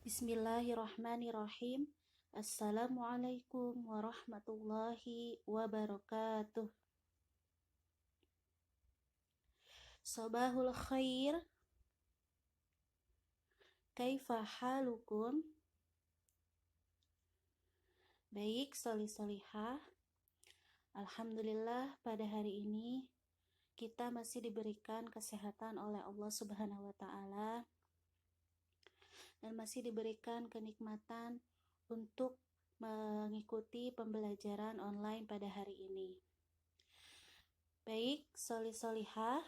Bismillahirrahmanirrahim. Assalamualaikum warahmatullahi wabarakatuh. Sabahul khair. Kaifa halukum? Baik, solih-solihah. Alhamdulillah pada hari ini kita masih diberikan kesehatan oleh Allah Subhanahu wa taala dan masih diberikan kenikmatan untuk mengikuti pembelajaran online pada hari ini. Baik, solih-solihah,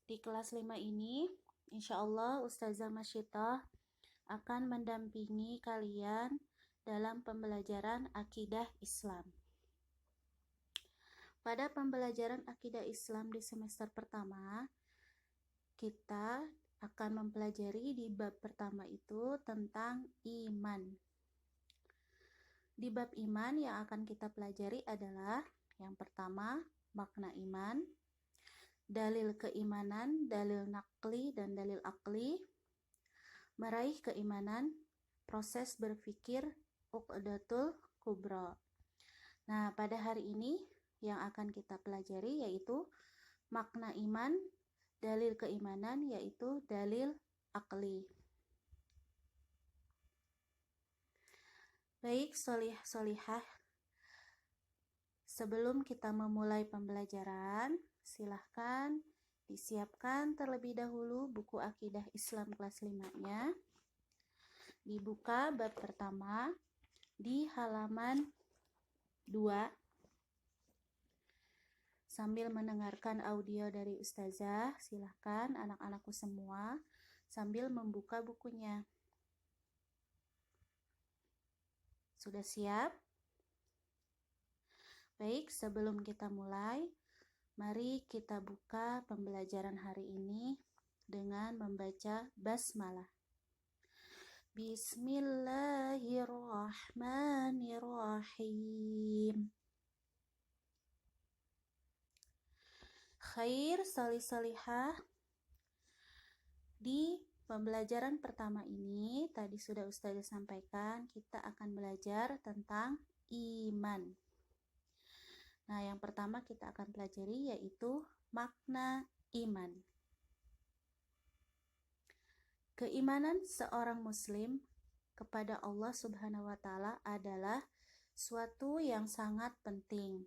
di kelas 5 ini insya Allah Ustazah Masyitah akan mendampingi kalian dalam pembelajaran akidah Islam. Pada pembelajaran akidah Islam di semester pertama, kita akan mempelajari di bab pertama itu tentang iman. Di bab iman yang akan kita pelajari adalah yang pertama, makna iman, dalil keimanan, dalil nakli dan dalil akli, meraih keimanan, proses berpikir, uqdatul kubra. Nah, pada hari ini yang akan kita pelajari yaitu makna iman, dalil keimanan yaitu dalil akli. Baik, solih-solihah, sebelum kita memulai pembelajaran, silahkan disiapkan terlebih dahulu buku Akidah Islam kelas 5-nya. Dibuka bab pertama di halaman 2 sambil mendengarkan audio dari Ustazah. Silahkan anak-anakku semua sambil membuka bukunya. Sudah siap? Baik, sebelum kita mulai, mari kita buka pembelajaran hari ini dengan membaca basmalah. Bismillahirrahmanirrahim. Khair, solih-solihah. Di pembelajaran pertama ini, tadi sudah Ustazah sampaikan, kita akan belajar tentang iman. Nah, yang pertama kita akan pelajari yaitu makna iman. Keimanan seorang muslim kepada Allah Subhanahu wa taala adalah suatu yang sangat penting.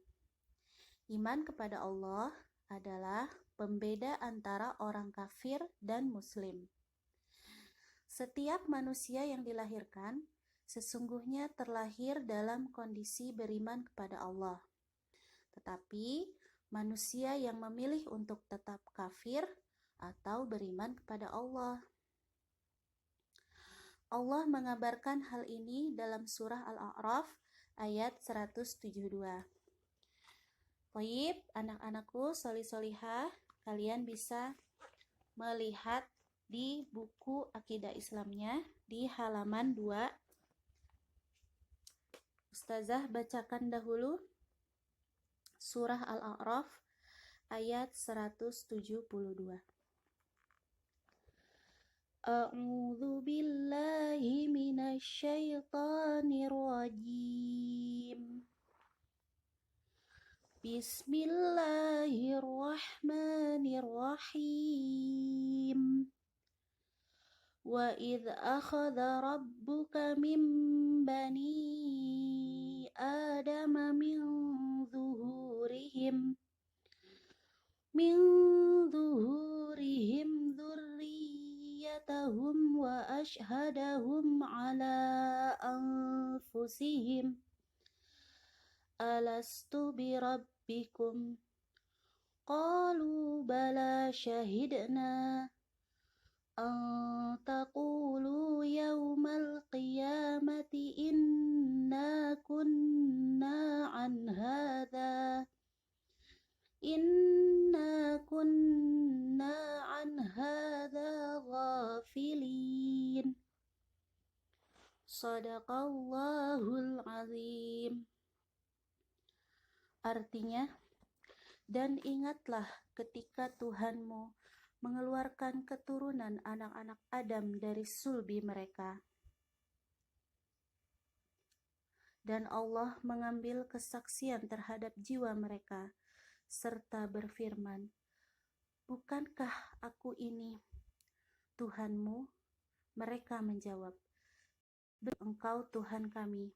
Iman kepada Allah adalah pembeda antara orang kafir dan muslim. Setiap manusia yang dilahirkan sesungguhnya terlahir dalam kondisi beriman kepada Allah. Tetapi manusia yang memilih untuk tetap kafir atau beriman kepada Allah. Allah mengabarkan hal ini dalam surah Al-A'raf ayat 172. Baik, anak-anakku solih-solihah, kalian bisa melihat di buku Akidah Islamnya di halaman 2. Ustazah bacakan dahulu surah Al-A'raf ayat 172. A'udzu billahi minasy syaithanir rajim. Bismillahirrahmanirrahim. Wa idh akhadha rabbuka min bani Adama min zuhurihim dzurriyyatahum wa ashhadahum ala anfusihim alastu birabbikum qalu bala syahidna an taqulu yawmal qiyamati inna kunna an hadza ghafilin. Shadaqallahul azim. Artinya, dan ingatlah ketika Tuhanmu mengeluarkan keturunan anak-anak Adam dari sulbi mereka. Dan Allah mengambil kesaksian terhadap jiwa mereka, serta berfirman, "Bukankah aku ini Tuhanmu?" Mereka menjawab, "Engkau Tuhan kami.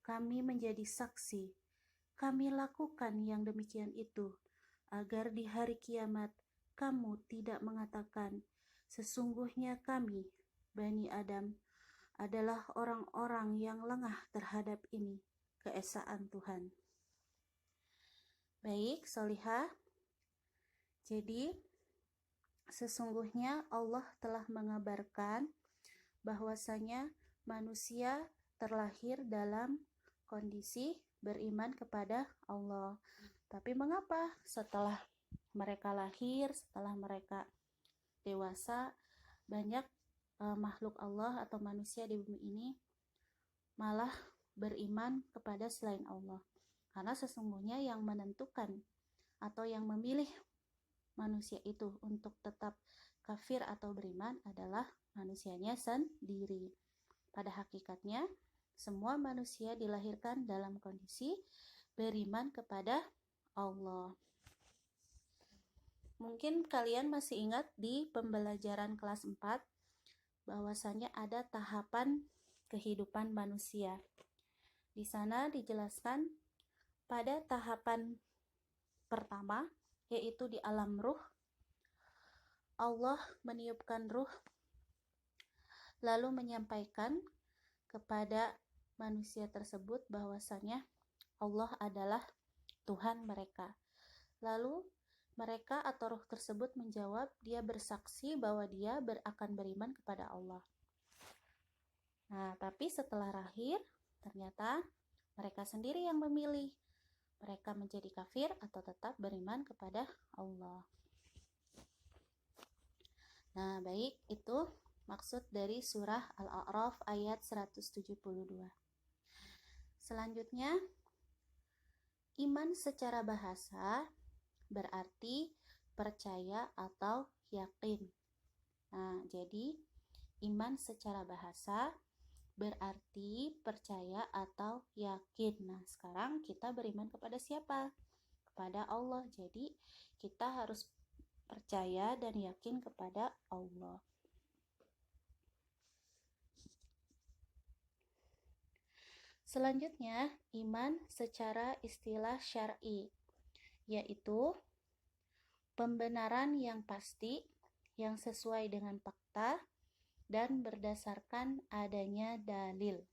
Kami menjadi saksi. Kami lakukan yang demikian itu, agar di hari kiamat kamu tidak mengatakan, sesungguhnya kami, Bani Adam, adalah orang-orang yang lengah terhadap ini, keesaan Tuhan." Baik, Solihah. Jadi, sesungguhnya Allah telah mengabarkan bahwasanya manusia terlahir dalam kondisi beriman kepada Allah. Tapi mengapa setelah mereka lahir, setelah mereka dewasa, banyak makhluk Allah atau manusia di bumi ini malah beriman kepada selain Allah? Karena sesungguhnya yang menentukan atau yang memilih manusia itu untuk tetap kafir atau beriman adalah manusianya sendiri. Pada hakikatnya, semua manusia dilahirkan dalam kondisi beriman kepada Allah. Mungkin kalian masih ingat di pembelajaran kelas 4 bahwasanya ada tahapan kehidupan manusia. Di sana dijelaskan pada tahapan pertama, yaitu di alam ruh, Allah meniupkan ruh lalu menyampaikan kepada manusia tersebut bahwasanya Allah adalah Tuhan mereka. Lalu mereka atau ruh tersebut menjawab, dia bersaksi bahwa dia akan beriman kepada Allah. Nah, tapi setelah lahir, ternyata mereka sendiri yang memilih. Mereka menjadi kafir atau tetap beriman kepada Allah. Nah, baik, itu maksud dari surah Al-A'raf ayat 172. Selanjutnya, iman secara bahasa berarti percaya atau yakin. Nah, jadi iman secara bahasa berarti percaya atau yakin. Nah, sekarang kita beriman kepada siapa? Kepada Allah. Jadi, kita harus percaya dan yakin kepada Allah. Selanjutnya, iman secara istilah syar'i, yaitu pembenaran yang pasti, yang sesuai dengan fakta, dan berdasarkan adanya dalil.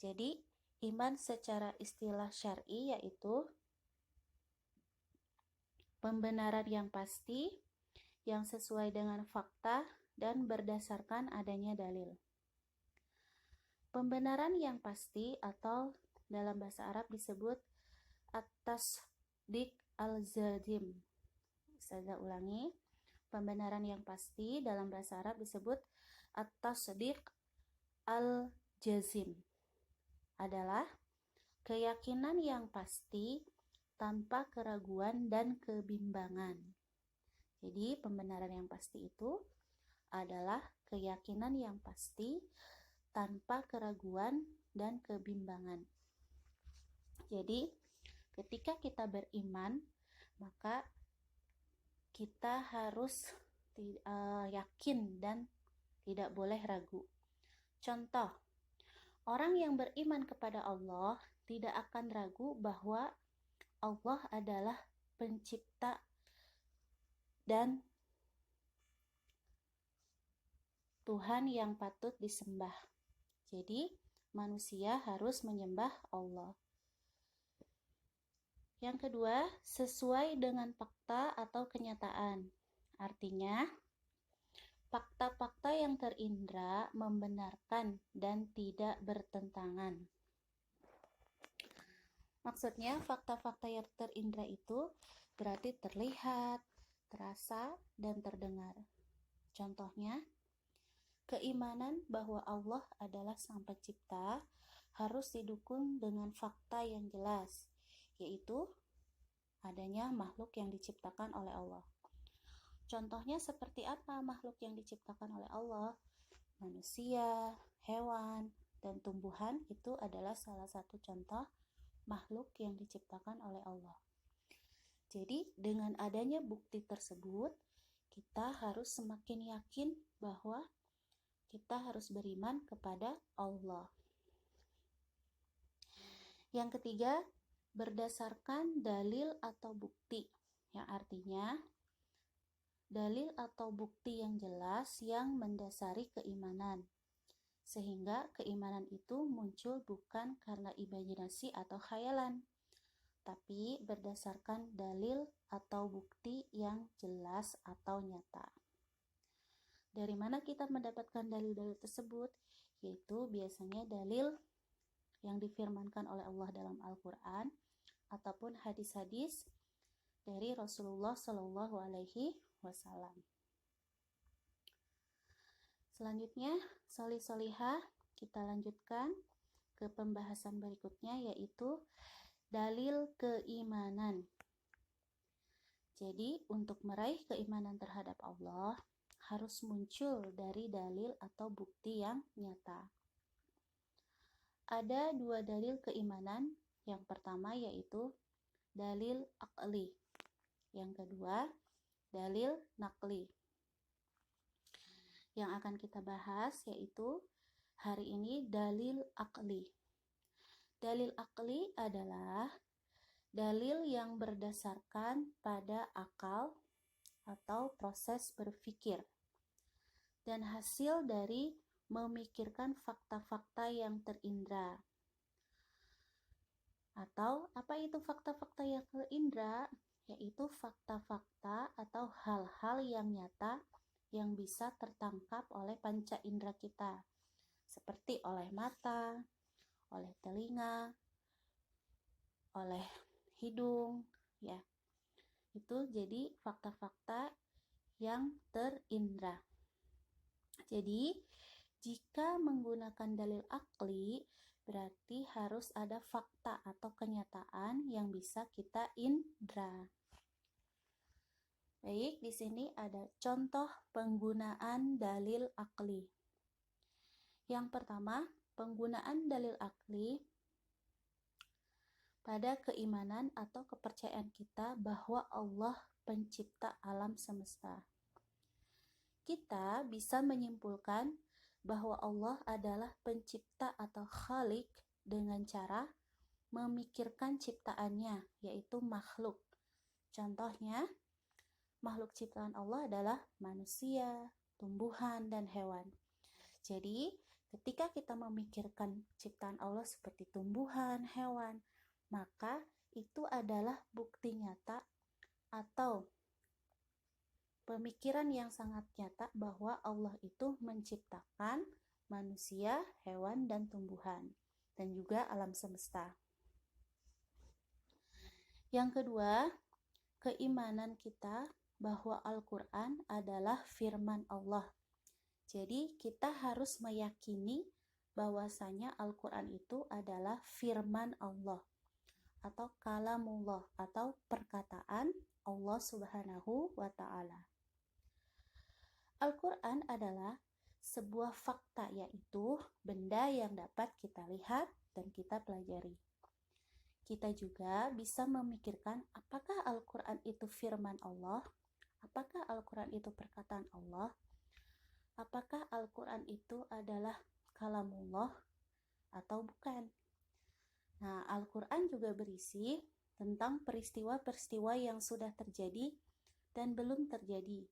Jadi, iman secara istilah syar'i yaitu pembenaran yang pasti, yang sesuai dengan fakta, dan berdasarkan adanya dalil. Pembenaran yang pasti atau dalam bahasa Arab disebut at-tasdiq al-jazim. Saya ulangi, pembenaran yang pasti dalam bahasa Arab disebut at-tasdiq al-jazim, adalah keyakinan yang pasti tanpa keraguan dan kebimbangan. Jadi pembenaran yang pasti itu adalah keyakinan yang pasti tanpa keraguan dan kebimbangan. Jadi ketika kita beriman, maka kita harus yakin dan tidak boleh ragu. Contoh, orang yang beriman kepada Allah tidak akan ragu bahwa Allah adalah pencipta dan Tuhan yang patut disembah. Jadi, manusia harus menyembah Allah. Yang kedua, sesuai dengan fakta atau kenyataan. Artinya, fakta-fakta yang terindra membenarkan dan tidak bertentangan. Maksudnya, fakta-fakta yang terindra itu berarti terlihat, terasa, dan terdengar. Contohnya, keimanan bahwa Allah adalah Sang Pencipta harus didukung dengan fakta yang jelas, yaitu adanya makhluk yang diciptakan oleh Allah. Contohnya seperti apa makhluk yang diciptakan oleh Allah? Manusia, hewan, dan tumbuhan itu adalah salah satu contoh makhluk yang diciptakan oleh Allah. Jadi dengan adanya bukti tersebut, kita harus semakin yakin bahwa kita harus beriman kepada Allah. Yang ketiga, berdasarkan dalil atau bukti, yang artinya dalil atau bukti yang jelas yang mendasari keimanan. Sehingga keimanan itu muncul bukan karena imajinasi atau khayalan, tapi berdasarkan dalil atau bukti yang jelas atau nyata. Dari mana kita mendapatkan dalil-dalil tersebut? Yaitu biasanya dalil yang difirmankan oleh Allah dalam Al-Quran ataupun hadis-hadis dari Rasulullah Shallallahu Alaihi Wasallam. Selanjutnya, solih-solihah, kita lanjutkan ke pembahasan berikutnya, yaitu dalil keimanan. Jadi, untuk meraih keimanan terhadap Allah, harus muncul dari dalil atau bukti yang nyata. Ada dua dalil keimanan. Yang pertama yaitu dalil akli. Yang kedua, dalil nakli. Yang akan kita bahas yaitu hari ini dalil akli. Dalil akli adalah dalil yang berdasarkan pada akal atau proses berpikir dan hasil dari memikirkan fakta-fakta yang terindra. Atau apa itu fakta-fakta yang terindra? Yaitu fakta-fakta atau hal-hal yang nyata yang bisa tertangkap oleh panca indera kita, seperti oleh mata, oleh telinga, oleh hidung, ya. Itu jadi fakta-fakta yang terindra. Jadi, jika menggunakan dalil akli, berarti harus ada fakta atau kenyataan yang bisa kita indra. Baik, di sini ada contoh penggunaan dalil akli. Yang pertama, penggunaan dalil akli pada keimanan atau kepercayaan kita bahwa Allah pencipta alam semesta. Kita bisa menyimpulkan bahwa Allah adalah pencipta atau khalik dengan cara memikirkan ciptaannya, yaitu makhluk. Contohnya, makhluk ciptaan Allah adalah manusia, tumbuhan, dan hewan. Jadi, ketika kita memikirkan ciptaan Allah seperti tumbuhan, hewan, maka itu adalah bukti nyata atau pemikiran yang sangat nyata bahwa Allah itu menciptakan manusia, hewan, dan tumbuhan, dan juga alam semesta. Yang kedua, keimanan kita bahwa Al-Quran adalah firman Allah. Jadi kita harus meyakini bahwasanya Al-Quran itu adalah firman Allah atau kalamullah atau perkataan Allah Subhanahu wa Ta'ala. Al-Quran adalah sebuah fakta, yaitu benda yang dapat kita lihat dan kita pelajari. Kita juga bisa memikirkan apakah Al-Quran itu firman Allah, apakah Al-Quran itu perkataan Allah, apakah Al-Quran itu adalah kalamullah atau bukan. Nah, Al-Quran juga berisi tentang peristiwa-peristiwa yang sudah terjadi dan belum terjadi,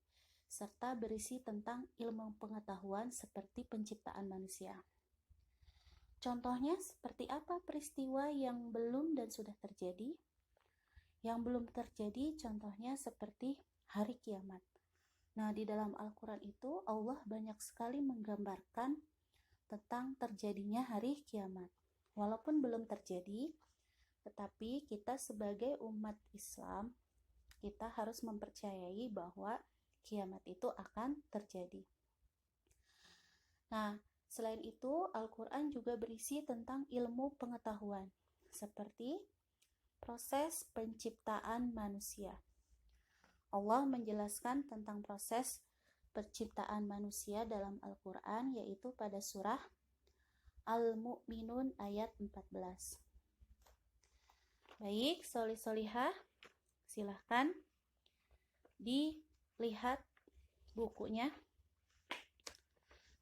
serta berisi tentang ilmu pengetahuan seperti penciptaan manusia. Contohnya seperti apa peristiwa yang belum dan sudah terjadi? Yang belum terjadi contohnya seperti hari kiamat. Nah, di dalam Al-Quran itu Allah banyak sekali menggambarkan tentang terjadinya hari kiamat. Walaupun belum terjadi, tetapi kita sebagai umat Islam, kita harus mempercayai bahwa kiamat itu akan terjadi. Nah, selain itu, Al-Quran juga berisi tentang ilmu pengetahuan, seperti proses penciptaan manusia. Allah menjelaskan tentang proses penciptaan manusia dalam Al-Quran, yaitu pada surah Al-Mu'minun ayat 14. Baik, soli-solihah, silahkan dilihat bukunya,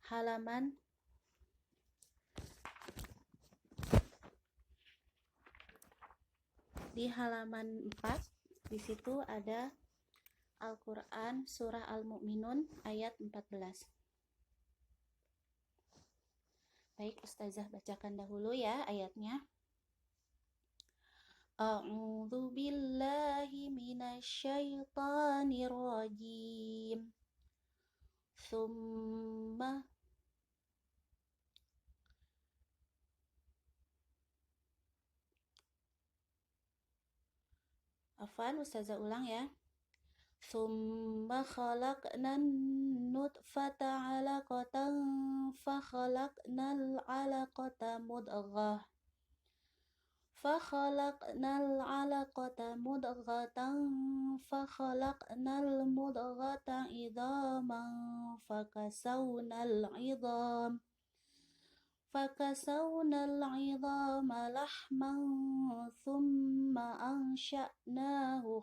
halaman di halaman 4. Di situ ada Al-Quran surah Al-Mu'minun ayat 14. Baik, Ustazah bacakan dahulu ya ayatnya. A'udzu billahi minasyaitonir rajim. Tsumma Afwan, Ustazah ulang ya. Tsumma khalaqnan nutfata 'alaqatan fa khalaqnal 'alaqata mudghah فخلقنا العلقة مضغة فخلقنا المضغة عظاما فكسونا العظام لحما ثم أنشأناه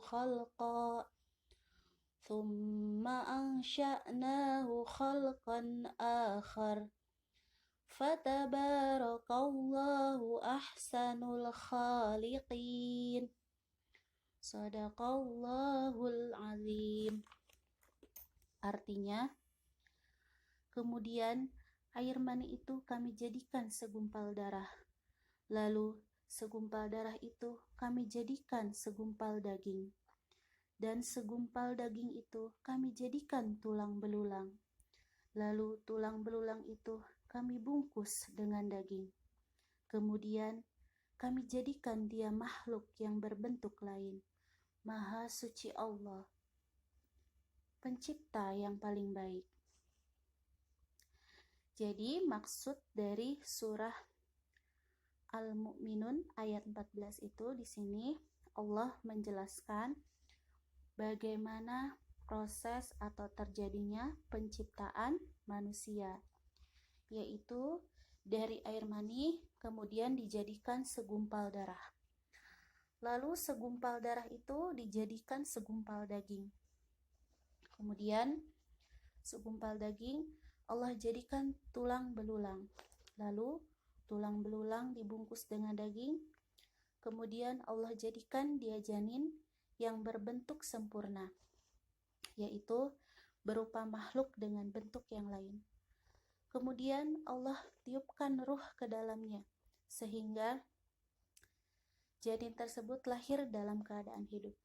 خلقا آخر Fatabarakallahu ahsanul khaliqin. Shadaqallahul azim. Artinya, kemudian air mani itu kami jadikan segumpal darah. Lalu segumpal darah itu kami jadikan segumpal daging. Dan segumpal daging itu kami jadikan tulang belulang. Lalu tulang belulang itu kami bungkus dengan daging. Kemudian kami jadikan dia makhluk yang berbentuk lain. Maha suci Allah, pencipta yang paling baik. Jadi maksud dari surah Al-Mu'minun ayat 14 itu di sini Allah menjelaskan bagaimana proses atau terjadinya penciptaan manusia, yaitu dari air mani kemudian dijadikan segumpal darah. Lalu segumpal darah itu dijadikan segumpal daging. Kemudian segumpal daging Allah jadikan tulang belulang. Lalu tulang belulang dibungkus dengan daging. Kemudian Allah jadikan dia janin yang berbentuk sempurna, yaitu berupa makhluk dengan bentuk yang lain. Kemudian Allah tiupkan ruh ke dalamnya, sehingga janin tersebut lahir dalam keadaan hidup.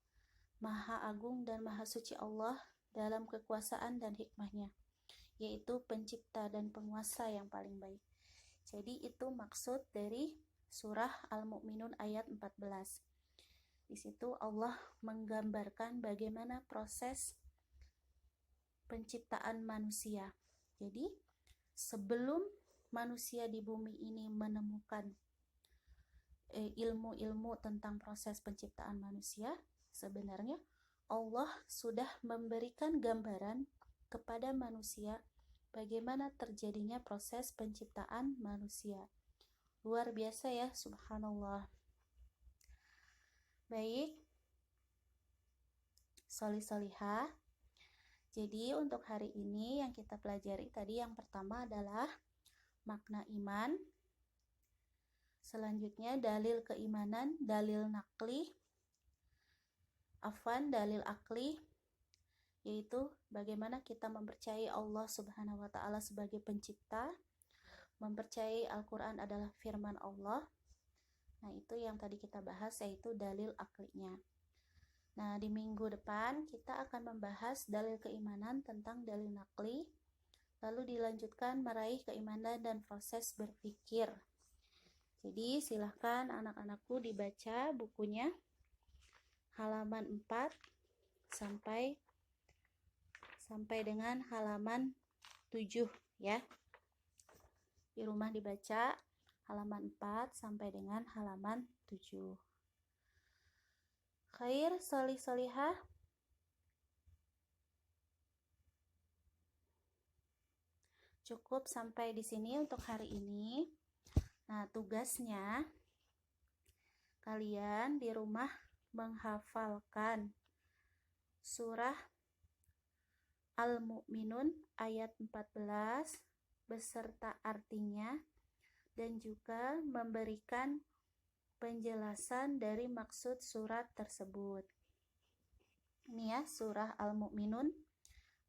Maha agung dan maha suci Allah dalam kekuasaan dan hikmahnya, yaitu pencipta dan penguasa yang paling baik. Jadi itu maksud dari surah Al-Mu'minun ayat 14. Di situ Allah menggambarkan bagaimana proses penciptaan manusia. Jadi sebelum manusia di bumi ini menemukan ilmu-ilmu tentang proses penciptaan manusia, sebenarnya Allah sudah memberikan gambaran kepada manusia bagaimana terjadinya proses penciptaan manusia. Luar biasa ya, subhanallah. Baik, soli-solihah. Jadi untuk hari ini yang kita pelajari tadi yang pertama adalah makna iman. Selanjutnya dalil keimanan, dalil nakli, dalil akli, yaitu bagaimana kita mempercayai Allah Subhanahu wa Ta'ala sebagai pencipta, mempercayai Al-Quran adalah firman Allah. Nah, itu yang tadi kita bahas, yaitu dalil aklinya. Nah, di minggu depan kita akan membahas dalil keimanan tentang dalil nakli, lalu dilanjutkan meraih keimanan dan proses berpikir. Jadi silahkan anak-anakku dibaca bukunya halaman 4 sampai dengan halaman 7 ya. Di rumah dibaca halaman 4 sampai dengan halaman 7. Khair, solih-solihah. Cukup sampai di sini untuk hari ini. Nah, tugasnya kalian di rumah menghafalkan surah Al-Mu'minun ayat 14 beserta artinya dan juga memberikan penjelasan dari maksud surat tersebut. Ini ya, surah Al-Mu'minun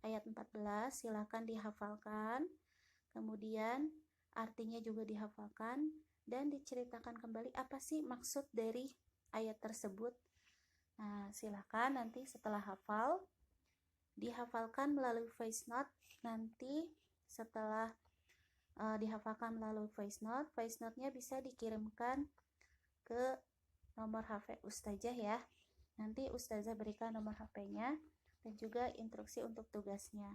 ayat 14, silakan dihafalkan. Kemudian artinya juga dihafalkan dan diceritakan kembali apa sih maksud dari ayat tersebut. Nah, silakan nanti setelah hafal dihafalkan melalui voice note. Nanti setelah dihafalkan melalui voice note-nya bisa dikirimkan ke nomor HP Ustazah ya. Nanti Ustazah berikan nomor HP-nya dan juga instruksi untuk tugasnya.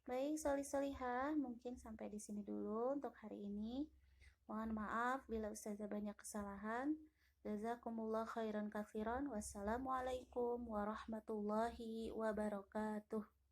Baik, solih-solihah, mungkin sampai di sini dulu untuk hari ini. Mohon maaf bila Ustazah banyak kesalahan. Jazakumullah khairan katsiran. Wassalamualaikum warahmatullahi wabarakatuh.